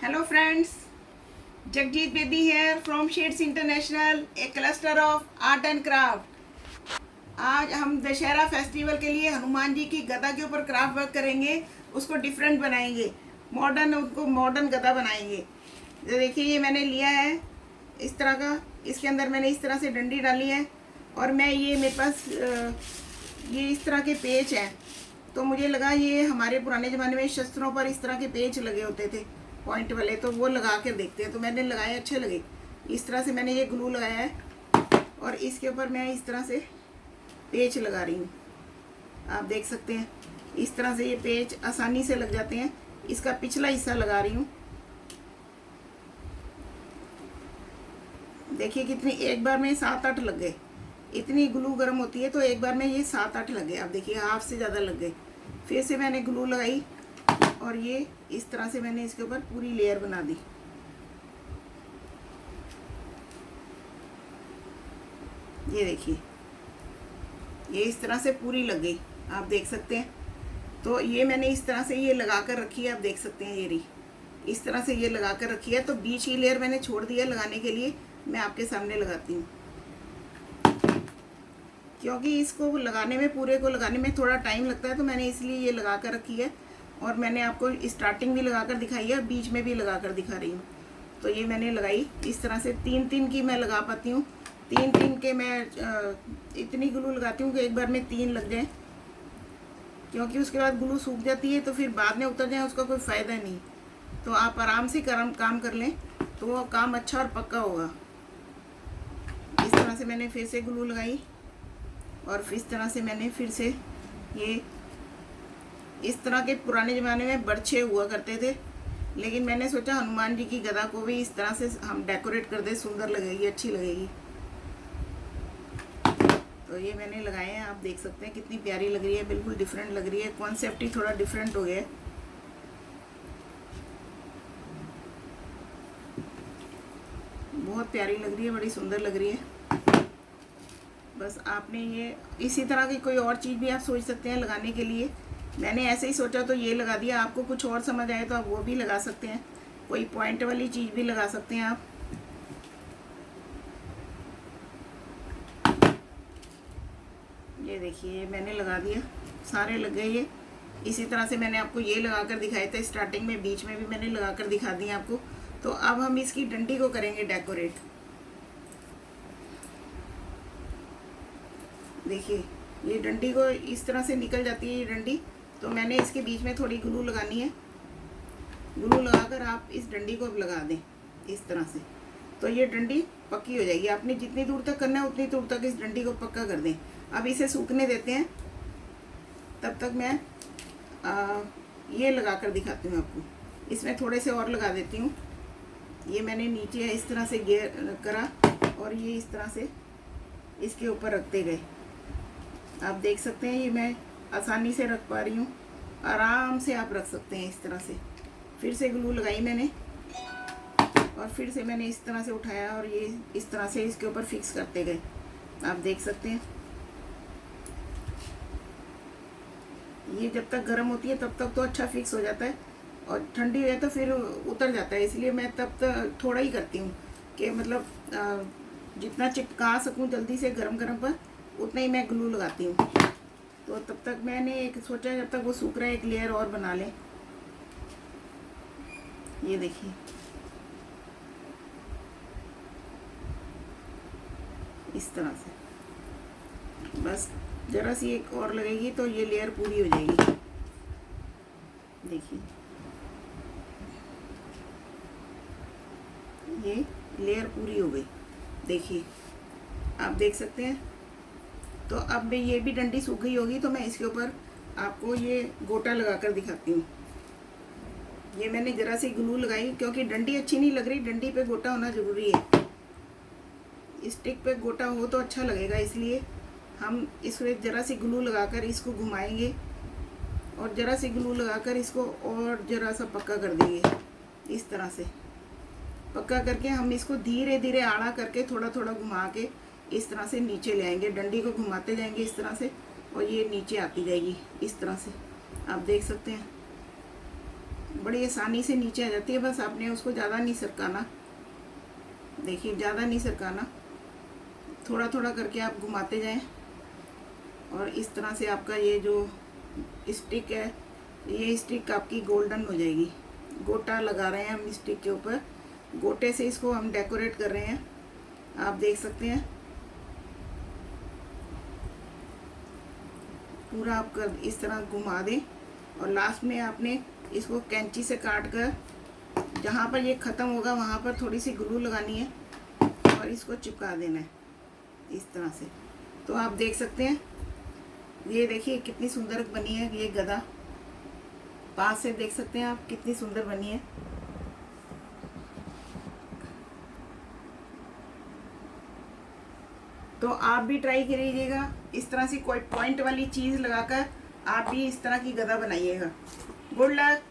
Hello friends, Jagjit Bedi here from Shades International, a cluster of art and craft. आज हम Dussehra festival के लिए हनुमान जी की गदा के ऊपर क्राफ्ट वर्क करेंगे, उसको डिफरेंट बनाएंगे, उनको मॉडर्न गदा बनाएंगे। तो देखिए ये मैंने लिया है इस तरह का, इसके अंदर मैंने इस तरह से डंडी डाली है और मैं ये मेरे पास ये इस तरह के पेच हैं। तो मुझे लगा ये हमारे पुराने ज़माने में शस्त्रों पर इस तरह के पेच लगे होते थे पॉइंट वाले, तो वो लगा कर देखते हैं। तो मैंने लगाए, अच्छे लगे। इस तरह से मैंने ये ग्लू लगाया है और इसके ऊपर मैं इस तरह से पेच लगा रही हूँ। आप देख सकते हैं इस तरह से ये पेच आसानी से लग जाते हैं। इसका पिछला हिस्सा लगा रही हूँ। देखिए कितनी, एक बार में 7-8 लग गए। इतनी ग्लू गर्म होती है तो एक बार में ये 7-8 लग गए। आप देखिए हाफ से ज़्यादा लग गए। फिर से मैंने ग्लू लगाई और ये इस तरह से मैंने इसके ऊपर पूरी लेयर बना दी। ये देखिए ये इस तरह से पूरी लग गई, आप देख सकते हैं। तो ये मैंने इस तरह से ये लगा कर रखी है, आप देख सकते हैं। ये रही, इस तरह से ये लगा कर रखी है। तो बीच की लेयर मैंने छोड़ दिया लगाने के लिए। मैं आपके सामने लगाती हूँ क्योंकि इसको लगाने में, पूरे को लगाने में थोड़ा टाइम लगता है, तो मैंने इसलिए ये लगा कर रखी है। और मैंने आपको स्टार्टिंग भी लगा कर दिखाई है, बीच में भी लगा कर दिखा रही हूँ। तो ये मैंने लगाई इस तरह से 3-3 की मैं लगा पाती हूँ। 3-3 के मैं इतनी ग्लू लगाती हूँ कि एक बार में 3 लग जाए, क्योंकि उसके बाद ग्लू सूख जाती है तो फिर बाद में उतर जाए उसका कोई फ़ायदा नहीं। तो आप आराम से काम कर लें तो वो काम अच्छा और पक्का होगा। इस तरह से मैंने फिर से ग्लू लगाई और इस तरह से मैंने फिर से ये, इस तरह के पुराने ज़माने में बर्छे हुआ करते थे, लेकिन मैंने सोचा हनुमान जी की गदा को भी इस तरह से हम डेकोरेट कर दें, सुंदर लगेगी, अच्छी लगेगी। तो ये मैंने लगाए हैं, आप देख सकते हैं कितनी प्यारी लग रही है, बिल्कुल डिफरेंट लग रही है। कॉन्सेप्ट ही थोड़ा डिफरेंट हो गया है। बहुत प्यारी लग रही है, बड़ी सुंदर लग रही है। बस आपने ये, इसी तरह की कोई और चीज़ भी आप सोच सकते हैं लगाने के लिए। मैंने ऐसे ही सोचा तो ये लगा दिया। आपको कुछ और समझ आए तो आप वो भी लगा सकते हैं, कोई पॉइंट वाली चीज़ भी लगा सकते हैं आप। ये देखिए मैंने लगा दिया, सारे लग गए ये। इसी तरह से मैंने आपको ये लगा कर दिखाए थे स्टार्टिंग में, बीच में भी मैंने लगा कर दिखा दिए आपको। तो अब हम इसकी डंडी को करेंगे डेकोरेट। देखिए ये डंडी को इस तरह से निकल जाती है ये डंडी। तो मैंने इसके बीच में थोड़ी ग्लू लगानी है। ग्लू लगाकर आप इस डंडी को अब लगा दें इस तरह से, तो ये डंडी पक्की हो जाएगी। आपने जितनी दूर तक करना है उतनी दूर तक इस डंडी को पक्का कर दें। अब इसे सूखने देते हैं, तब तक मैं ये लगा कर दिखाती हूँ आपको। इसमें थोड़े से और लगा देती हूँ। ये मैंने नीचे इस तरह से घेर करा और ये इस तरह से इसके ऊपर रखते गए। आप देख सकते हैं ये मैं आसानी से रख पा रही हूँ, आराम से आप रख सकते हैं इस तरह से। फिर से ग्लू लगाई मैंने और फिर से मैंने इस तरह से उठाया और ये इस तरह से इसके ऊपर फिक्स करते गए। आप देख सकते हैं ये जब तक गर्म होती है तब तक तो अच्छा फिक्स हो जाता है, और ठंडी है तो फिर उतर जाता है। इसलिए मैं तब तक थोड़ा ही करती हूँ कि मतलब जितना चिपका सकूँ जल्दी से गरम पर, उतना ही मैं ग्लू लगाती हूँ। तो तब तक मैंने एक सोचा जब तक वो सूख रहा है एक लेयर और बना लें। ये देखिए इस तरह से, बस ज़रा सी एक और लगेगी तो ये लेयर पूरी हो जाएगी। देखिए ये लेयर पूरी हो गई, देखिए आप देख सकते हैं। तो अब मैं, ये भी डंडी सूख गई होगी तो मैं इसके ऊपर आपको ये गोटा लगा कर दिखाती हूँ। ये मैंने ज़रा सी ग्लू लगाई क्योंकि डंडी अच्छी नहीं लग रही, डंडी पे गोटा होना ज़रूरी है। स्टिक पे गोटा हो तो अच्छा लगेगा, इसलिए हम इसमें ज़रा सी ग्लू लगाकर इसको घुमाएंगे और ज़रा सी ग्लू लगाकर इसको और ज़रा सा पक्का कर देंगे। इस तरह से पक्का करके हम इसको धीरे धीरे आड़ा करके थोड़ा थोड़ा घुमा के इस तरह से नीचे ले आएंगे। डंडी को घुमाते जाएंगे इस तरह से और ये नीचे आती जाएगी इस तरह से। आप देख सकते हैं बड़ी आसानी से नीचे आ जाती है। बस आपने उसको ज़्यादा नहीं सरकाना, देखिए ज़्यादा नहीं सरकाना, थोड़ा थोड़ा करके आप घुमाते जाएं और इस तरह से आपका ये जो स्टिक है, ये स्टिक आपकी गोल्डन हो जाएगी। गोटा लगा रहे हैं हम स्टिक के ऊपर, गोटे से इसको हम डेकोरेट कर रहे हैं, आप देख सकते हैं। पूरा आप कर इस तरह घुमा दें और लास्ट में आपने इसको कैंची से काट कर जहाँ पर ये ख़त्म होगा वहाँ पर थोड़ी सी ग्लू लगानी है और इसको चिपका देना है इस तरह से। तो आप देख सकते हैं, ये देखिए कितनी सुंदर बनी है ये गदा, पास से देख सकते हैं आप कितनी सुंदर बनी है। तो आप भी ट्राई करिएगा, इस तरह से कोई पॉइंट वाली चीज़ लगाकर आप भी इस तरह की गदा बनाइएगा। Good luck.